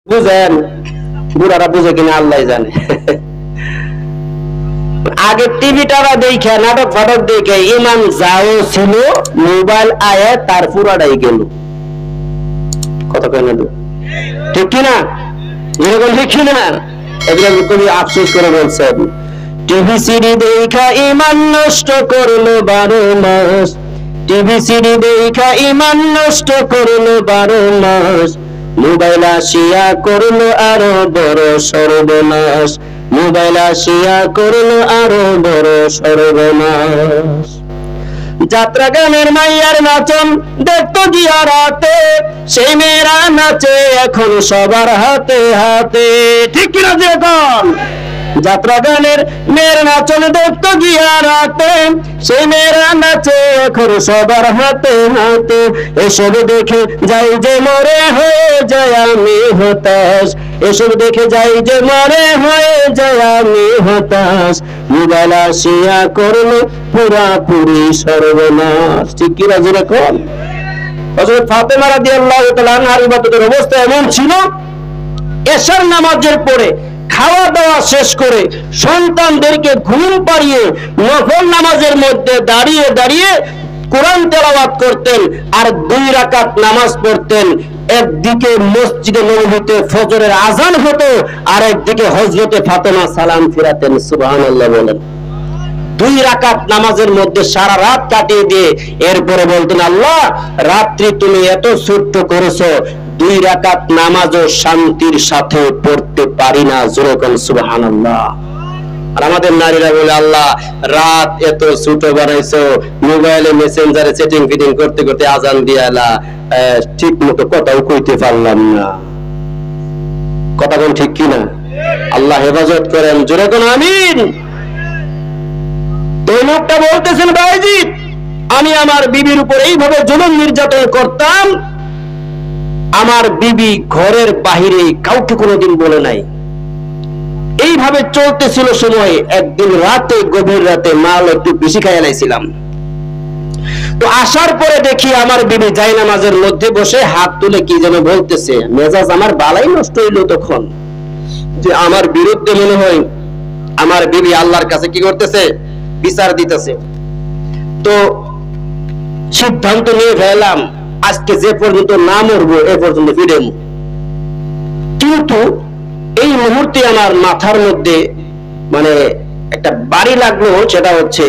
বুঝেন, বুড়ারা বুঝে কিনা আল্লাহ জানে। আগে টিভিটারা দেখে নাটক ফাটক দেখে ইমান যাও ছিল, মোবাইল আয়ে তার পুরাটাই গেল। কথা কেন ঠিক কিনা? যেরকম ঠিক কিনা? এগুলো খুবই আফসোস করে বলছেন, টিভি সিডি দেখা ইমান নষ্ট করলো 12 মাস, টিভি সিডি দেখা ইমান নষ্ট করলো 12 মাস, মোবাইল আসিয়া করলো আরো বড় সর্বনাশ, মোবাইল আসিয়া করলো আরো বড় সর্বনাশ। যাত্রা গানের মাইয়ার নাচন দেখতো গিয়া রাতে, সেই মেয়েরা নাচে এখন সবার হাতে হাতে। ঠিক কিনা? যেরকম যাত্রা গানের মেয়ের নাচন দেখতো গিয়া রাতে, সেই মেয়েরা নাচে এখন সবার হাতে হাতে। এসব দেখে যাই যে মরে হয়ে যায় আমি হতাশ, এসব দেখে যাই যে মরে হয়ে যায় আমি হতাশ, মোবাইল আসিয়া করলো পুরাপুরি সর্বনাশ। ঠিক কিনা? যেরকম হযরত ফাতেমা রাদিয়াল্লাহু তাআলা আনহার ইবাদতের অবস্থা এমন ছিল, এশার নামাজের পরে খাওয়া দাওয়া শেষ করে সন্তানদেরকে ঘুম পাড়িয়ে নফল নামাজের মধ্যে দাঁড়িয়ে দাঁড়িয়ে কোরআন তেলাওয়াত করতেন আর 2 রাকাত নামাজ পড়তেন। একদিকে মসজিদে নববীতে ফজরের আজান হতো, আর একদিকে হযরতে ফাতেমা সালাম ফিরাতেন। সুবহানাল্লাহ বলেন। 2 রাকাত নামাজের মধ্যে সারা রাত কাটিয়ে দিয়ে এরপরে বলতেন, আল্লাহ রাত্রি তুমি এত ছোট্ট করেছো, 2 রাকাত নামাজও শান্তির সাথে পড়তে পারি না। যেরকম সুবহানাল্লাহ। আর আমাদের নারীরা বলে, আল্লাহ রাত এত ছোট বানাইছো, মোবাইলে মেসেঞ্জারে সেটিং ফিটিং করতে করতে আজান দিয়ালা, ঠিক মতো কথাও কইতে পারলাম না। কথা কোন ঠিক কিনা? আল্লাহ হেফাজত করেন। যেরকম আমিন। তো লোকটা বলতেছেন, ভাইজি আমি আমার বিবির উপর এইভাবে জুলুম নির্যাতন করতাম, আমার বিবি ঘরের বাহিরে কাউকে কোনোদিন বলে নাই। এইভাবে চলতেছিল সময়, একদিন রাতে গভীর রাতে মাল একটু বেশি খাইয়া লাইছিলাম। তো আসার পরে দেখি আমার বিবি জায়নামাজের মধ্যে বসে হাত তুলে কি যেন বলতেছে। মেজাজ আমার বালাই নষ্ট হইল তখন, যে আমার বিরুদ্ধে মনে হয় আমার বিবি আল্লাহর কাছে কি করতেছে, বিচার দিতেছে। তো সিদ্ধান্ত নিয়ে ফেললাম, আজকে যে পর্যন্ত না মরবো এ পর্যন্ত ফিরেম। কিন্তু এই মুহূর্তে আমার মাথার মধ্যে মানে একটা বাড়ি লাগলো, সেটা হচ্ছে